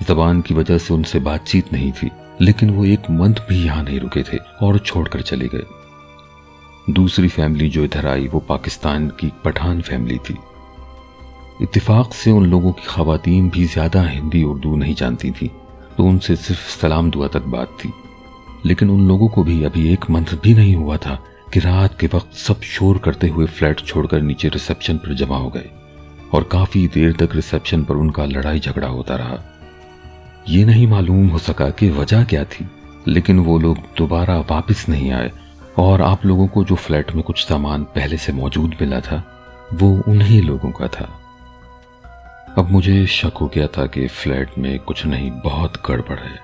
زبان کی وجہ سے ان سے بات چیت نہیں تھی، لیکن وہ ایک منتھ بھی یہاں نہیں رکے تھے اور چھوڑ کر چلے گئے۔ دوسری فیملی جو ادھر آئی وہ پاکستان کی پٹھان فیملی تھی۔ اتفاق سے ان لوگوں کی خواتین بھی زیادہ ہندی اردو نہیں جانتی تھیں، تو ان سے صرف سلام دعا تک بات تھی۔ لیکن ان لوگوں کو بھی ابھی ایک منتھ بھی نہیں ہوا تھا کہ رات کے وقت سب شور کرتے ہوئے فلیٹ چھوڑ کر نیچے ریسیپشن پر جمع ہو گئے، اور کافی دیر تک ریسیپشن پر ان کا لڑائی جھگڑا ہوتا رہا۔ یہ نہیں معلوم ہو سکا کہ وجہ کیا تھی، لیکن وہ لوگ دوبارہ واپس نہیں آئے، اور آپ لوگوں کو جو فلیٹ میں کچھ سامان پہلے سے موجود ملا تھا وہ انہی لوگوں کا تھا۔ اب مجھے شک ہو گیا تھا کہ فلیٹ میں کچھ نہیں بہت گڑبڑ ہے،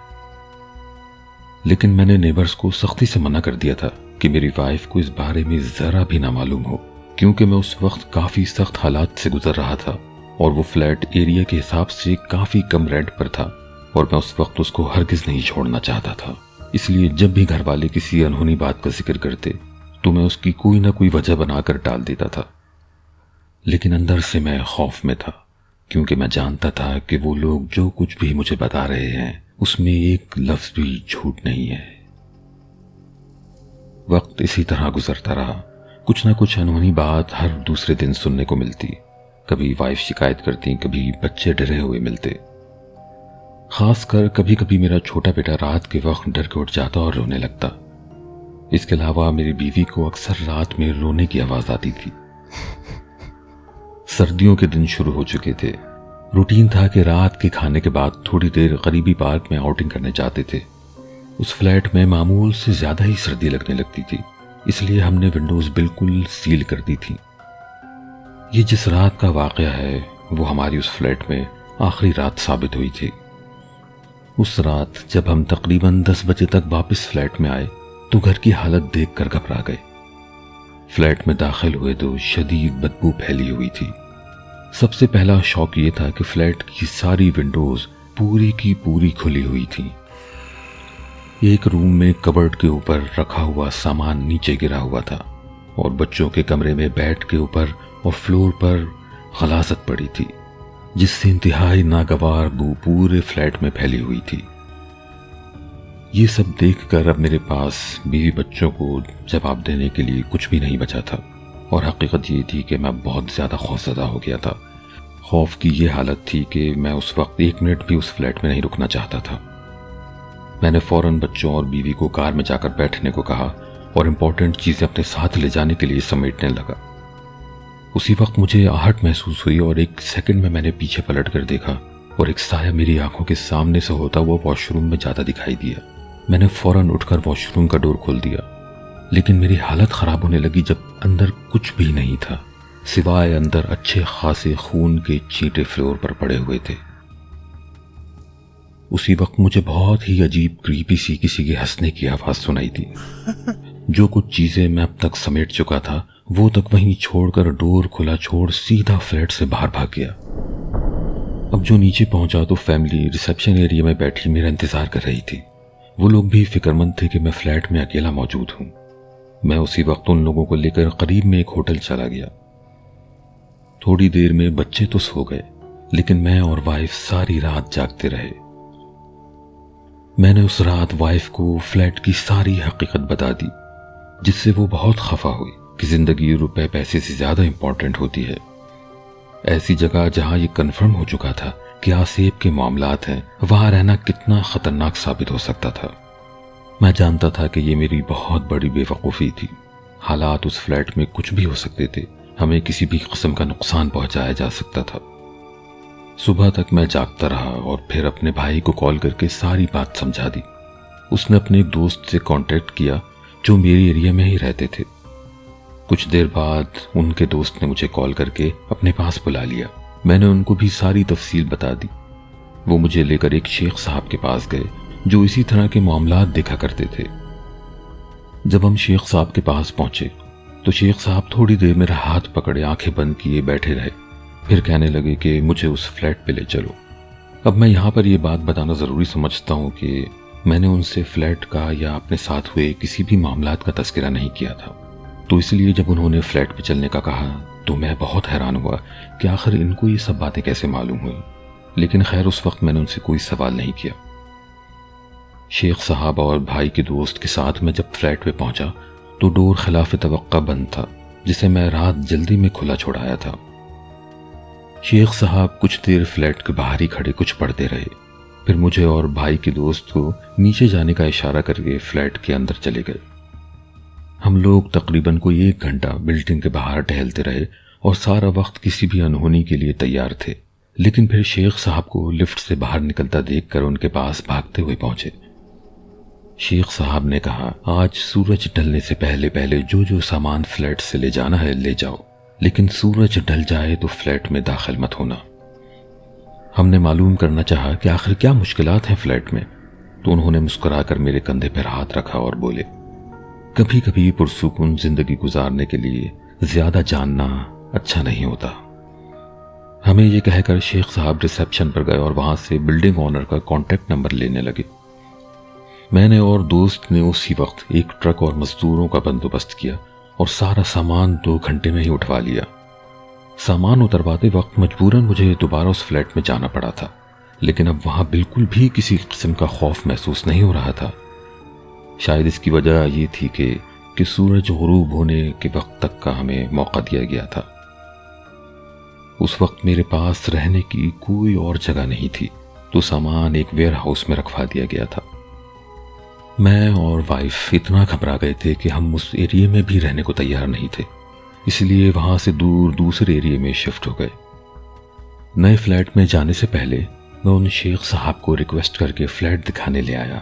لیکن میں نے نیبرز کو سختی سے منع کر دیا تھا کہ میری وائف کو اس بارے میں ذرا بھی نہ معلوم ہو، کیونکہ میں اس وقت کافی سخت حالات سے گزر رہا تھا، اور وہ فلیٹ ایریا کے حساب سے کافی کم رینٹ پر تھا، اور میں اس وقت اس کو ہرگز نہیں چھوڑنا چاہتا تھا۔ اس لیے جب بھی گھر والے کسی انہونی بات کا ذکر کرتے تو میں اس کی کوئی نہ کوئی وجہ بنا کر ٹال دیتا تھا، لیکن اندر سے میں خوف میں تھا، کیونکہ میں جانتا تھا کہ وہ لوگ جو کچھ بھی مجھے بتا رہے ہیں اس میں ایک لفظ بھی جھوٹ نہیں ہے۔ وقت اسی طرح گزرتا رہا، کچھ نہ کچھ انہونی بات ہر دوسرے دن سننے کو ملتی، کبھی وائف شکایت کرتی، کبھی بچے ڈرے ہوئے ملتے، خاص کر کبھی کبھی میرا چھوٹا بیٹا رات کے وقت ڈر کے اٹھ جاتا اور رونے لگتا۔ اس کے علاوہ میری بیوی کو اکثر رات میں رونے کی آواز آتی تھی۔ سردیوں کے دن شروع ہو چکے تھے، روٹین تھا کہ رات کے کھانے کے بعد تھوڑی دیر قریبی پارک میں آؤٹنگ کرنے جاتے تھے۔ اس فلیٹ میں معمول سے زیادہ ہی سردی لگنے لگتی تھی، اس لیے ہم نے ونڈوز بالکل سیل کر دی تھی۔ یہ جس رات کا واقعہ ہے وہ ہماری اس فلیٹ میں آخری رات ثابت ہوئی تھی۔ اس رات جب ہم تقریباً 10 بجے تک واپس فلیٹ میں آئے تو گھر کی حالت دیکھ کر گھبرا گئے۔ فلیٹ میں داخل ہوئے تو شدید بدبو پھیلی ہوئی تھی۔ سب سے پہلا شوق یہ تھا کہ فلیٹ کی ساری ونڈوز پوری کی پوری کھلی ہوئی تھی۔ ایک روم میں کبرڈ کے اوپر رکھا ہوا سامان نیچے گرا ہوا تھا، اور بچوں کے کمرے میں بیڈ کے اوپر اور فلور پر غلاظت پڑی تھی، جس سے انتہائی ناگوار بو پورے فلیٹ میں پھیلی ہوئی تھی۔ یہ سب دیکھ کر اب میرے پاس بیوی بچوں کو جواب دینے کے لیے کچھ بھی نہیں بچا تھا، اور حقیقت یہ تھی کہ میں بہت زیادہ خوفزدہ ہو گیا تھا۔ خوف کی یہ حالت تھی کہ میں اس وقت 1 منٹ بھی اس فلیٹ میں نہیں رکنا چاہتا تھا۔ میں نے فوراً بچوں اور بیوی کو کار میں جا کر بیٹھنے کو کہا اور امپورٹنٹ چیزیں اپنے ساتھ لے جانے کے لیے سمیٹنے لگا۔ اسی وقت مجھے آہٹ محسوس ہوئی، اور 1 سیکنڈ میں میں نے پیچھے پلٹ کر دیکھا اور ایک سایہ میری آنکھوں کے سامنے سے ہوتا ہوا واش روم میں جاتا دکھائی دیا۔ میں نے فوراً اٹھ کر واش روم کا ڈور کھول دیا، لیکن میری حالت خراب ہونے لگی جب اندر کچھ بھی نہیں تھا سوائے اندر اچھے خاصے خون کے چینٹے فلور پر پڑے ہوئے تھے۔ اسی وقت مجھے بہت ہی عجیب کریپی سی کسی کے ہنسنے کی آواز سنائی تھی۔ جو کچھ چیزیں میں اب تک سمیٹ چکا تھا وہ تک وہیں چھوڑ کر ڈور کھلا چھوڑ سیدھا فلیٹ سے باہر بھاگ گیا۔ اب جو نیچے پہنچا تو فیملی ریسیپشن ایریا میں بیٹھی میرا انتظار کر رہی تھی۔ وہ لوگ بھی فکر مند تھے کہ میں فلیٹ میں اکیلا موجود ہوں۔ میں اسی وقت ان لوگوں کو لے کر قریب میں ایک ہوٹل چلا گیا۔ تھوڑی دیر میں بچے تو سو گئے، لیکن میں اور وائف ساری رات جاگتے رہے۔ میں نے اس رات وائف کو فلیٹ کی ساری حقیقت بتا دی، جس سے وہ بہت خفا ہوئی کہ زندگی روپے پیسے سے زیادہ امپورٹنٹ ہوتی ہے۔ ایسی جگہ جہاں یہ کنفرم ہو چکا تھا کہ آسیب کے معاملات ہیں، وہاں رہنا کتنا خطرناک ثابت ہو سکتا تھا۔ میں جانتا تھا کہ یہ میری بہت بڑی بے وقوفی تھی۔ حالات اس فلیٹ میں کچھ بھی ہو سکتے تھے، ہمیں کسی بھی قسم کا نقصان پہنچایا جا سکتا تھا۔ صبح تک میں جاگتا رہا اور پھر اپنے بھائی کو کال کر کے ساری بات سمجھا دی۔ اس نے اپنے ایک دوست سے کانٹیکٹ کیا جو میری ایریا میں ہی رہتے تھے۔ کچھ دیر بعد ان کے دوست نے مجھے کال کر کے اپنے پاس بلا لیا۔ میں نے ان کو بھی ساری تفصیل بتا دی۔ وہ مجھے لے کر ایک شیخ صاحب کے پاس گئے جو اسی طرح کے معاملات دیکھا کرتے تھے۔ جب ہم شیخ صاحب کے پاس پہنچے تو شیخ صاحب تھوڑی دیر میرا ہاتھ پکڑے آنکھیں بند کیے بیٹھے رہے، پھر کہنے لگے کہ مجھے اس فلیٹ پہ لے چلو۔ اب میں یہاں پر یہ بات بتانا ضروری سمجھتا ہوں کہ میں نے ان سے فلیٹ کا یا اپنے ساتھ ہوئے کسی بھی معاملات کا تذکرہ نہیں کیا تھا، تو اس لیے جب انہوں نے فلیٹ پہ چلنے کا کہا تو میں بہت حیران ہوا کہ آخر ان کو یہ سب باتیں کیسے معلوم ہوئی۔ لیکن خیر اس وقت میں نے ان سے کوئی سوال نہیں کیا۔ شیخ صاحب اور بھائی کے دوست کے ساتھ میں جب فلیٹ پہ پہنچا تو ڈور خلاف توقع بند تھا، جسے میں رات جلدی میں کھلا چھوڑایا تھا۔ شیخ صاحب کچھ دیر فلیٹ کے باہر ہی کھڑے کچھ پڑھتے رہے، پھر مجھے اور بھائی کے دوست کو نیچے جانے کا اشارہ کر کے فلیٹ کے اندر چلے گئے۔ ہم لوگ تقریباً کوئی 1 گھنٹہ بلڈنگ کے باہر ٹہلتے رہے اور سارا وقت کسی بھی انہونی کے لیے تیار تھے، لیکن پھر شیخ صاحب کو لفٹ سے باہر نکلتا دیکھ کر ان کے پاس بھاگتے ہوئے پہنچے۔ شیخ صاحب نے کہا، آج سورج ڈھلنے سے پہلے پہلے جو سامان فلیٹ سے لے جانا ہے لے جاؤ، لیکن سورج ڈھل جائے تو فلیٹ میں داخل مت ہونا۔ ہم نے معلوم کرنا چاہا کہ آخر کیا مشکلات ہیں فلیٹ میں، تو انہوں نے مسکرا کر میرے کندھے پر ہاتھ رکھا اور بولے، کبھی کبھی پرسکون زندگی گزارنے کے لیے زیادہ جاننا اچھا نہیں ہوتا۔ ہمیں یہ کہہ کر شیخ صاحب ریسیپشن پر گئے اور وہاں سے بلڈنگ اونر کا کانٹیکٹ نمبر لینے لگے۔ میں نے اور دوست نے اسی وقت ایک ٹرک اور مزدوروں کا بندوبست کیا اور سارا سامان 2 گھنٹے میں ہی اٹھوا لیا۔ سامان اترواتے وقت مجبوراً مجھے دوبارہ اس فلیٹ میں جانا پڑا تھا، لیکن اب وہاں بالکل بھی کسی قسم کا خوف محسوس نہیں ہو رہا تھا۔ شاید اس کی وجہ یہ تھی کہ سورج غروب ہونے کے وقت تک کا ہمیں موقع دیا گیا تھا۔ اس وقت میرے پاس رہنے کی کوئی اور جگہ نہیں تھی، تو سامان ایک ویئر ہاؤس میں رکھوا دیا گیا تھا۔ میں اور وائف اتنا گھبرا گئے تھے کہ ہم اس ایریے میں بھی رہنے کو تیار نہیں تھے، اس لیے وہاں سے دور دوسرے ایریے میں شفٹ ہو گئے۔ نئے فلیٹ میں جانے سے پہلے میں ان شیخ صاحب کو ریکویسٹ کر کے فلیٹ دکھانے لے آیا۔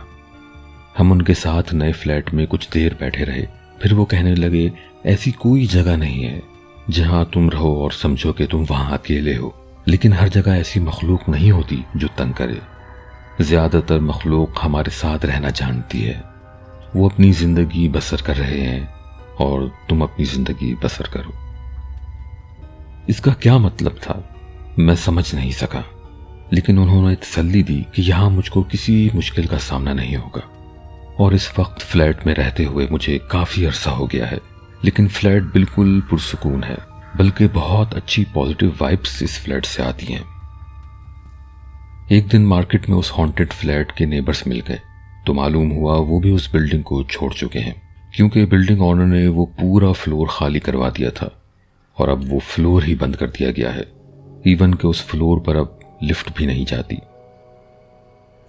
ہم ان کے ساتھ نئے فلیٹ میں کچھ دیر بیٹھے رہے، پھر وہ کہنے لگے، ایسی کوئی جگہ نہیں ہے جہاں تم رہو اور سمجھو کہ تم وہاں اکیلے ہو، لیکن ہر جگہ ایسی مخلوق نہیں ہوتی جو تنگ کرے۔ زیادہ تر مخلوق ہمارے ساتھ رہنا جانتی ہے، وہ اپنی زندگی بسر کر رہے ہیں اور تم اپنی زندگی بسر کرو۔ اس کا کیا مطلب تھا میں سمجھ نہیں سکا، لیکن انہوں نے تسلی دی کہ یہاں مجھ کو کسی مشکل کا سامنا نہیں ہوگا۔ اور اس وقت فلیٹ میں رہتے ہوئے مجھے کافی عرصہ ہو گیا ہے، لیکن فلیٹ بالکل پرسکون ہے، بلکہ بہت اچھی پازیٹیو وائبس اس فلیٹ سے آتی ہیں۔ ایک دن مارکیٹ میں اس ہانٹڈ فلیٹ کے نیبرز مل گئے تو معلوم ہوا وہ بھی اس بلڈنگ کو چھوڑ چکے ہیں، کیونکہ بلڈنگ اونر نے وہ پورا فلور خالی کروا دیا تھا اور اب وہ فلور ہی بند کر دیا گیا ہے، ایون کہ اس فلور پر اب لفٹ بھی نہیں جاتی۔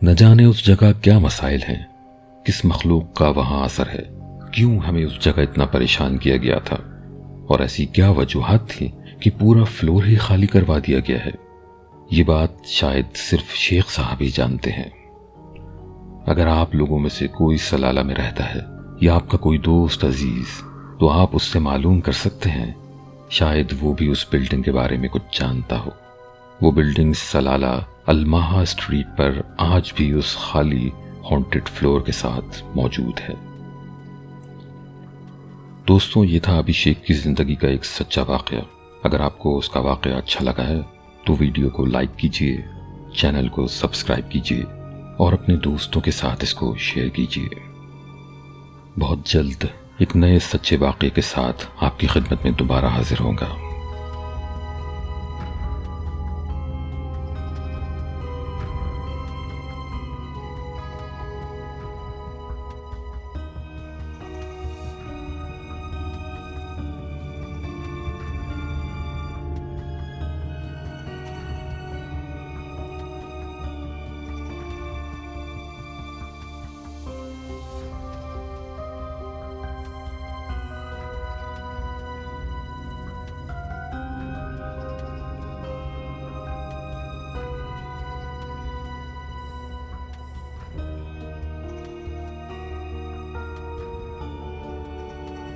نہ جانے اس جگہ کیا مسائل ہیں، کس مخلوق کا وہاں اثر ہے، کیوں ہمیں اس جگہ اتنا پریشان کیا گیا تھا، اور ایسی کیا وجوہات تھی کہ پورا فلور ہی خالی کروا دیا گیا ہے۔ یہ بات شاید صرف شیخ صاحب ہی جانتے ہیں۔ اگر آپ لوگوں میں سے کوئی سلالہ میں رہتا ہے یا آپ کا کوئی دوست عزیز، تو آپ اس سے معلوم کر سکتے ہیں، شاید وہ بھی اس بلڈنگ کے بارے میں کچھ جانتا ہو۔ وہ بلڈنگ سلالہ الماہا اسٹریٹ پر آج بھی اس خالی ہانٹڈ فلور کے ساتھ موجود ہے۔ دوستوں، یہ تھا ابھیشیک کی زندگی کا ایک سچا واقعہ۔ اگر آپ کو اس کا واقعہ اچھا لگا ہے تو ویڈیو کو لائک کیجئے، چینل کو سبسکرائب کیجئے اور اپنے دوستوں کے ساتھ اس کو شیئر کیجئے۔ بہت جلد ایک نئے سچے واقعے کے ساتھ آپ کی خدمت میں دوبارہ حاضر ہوں گا۔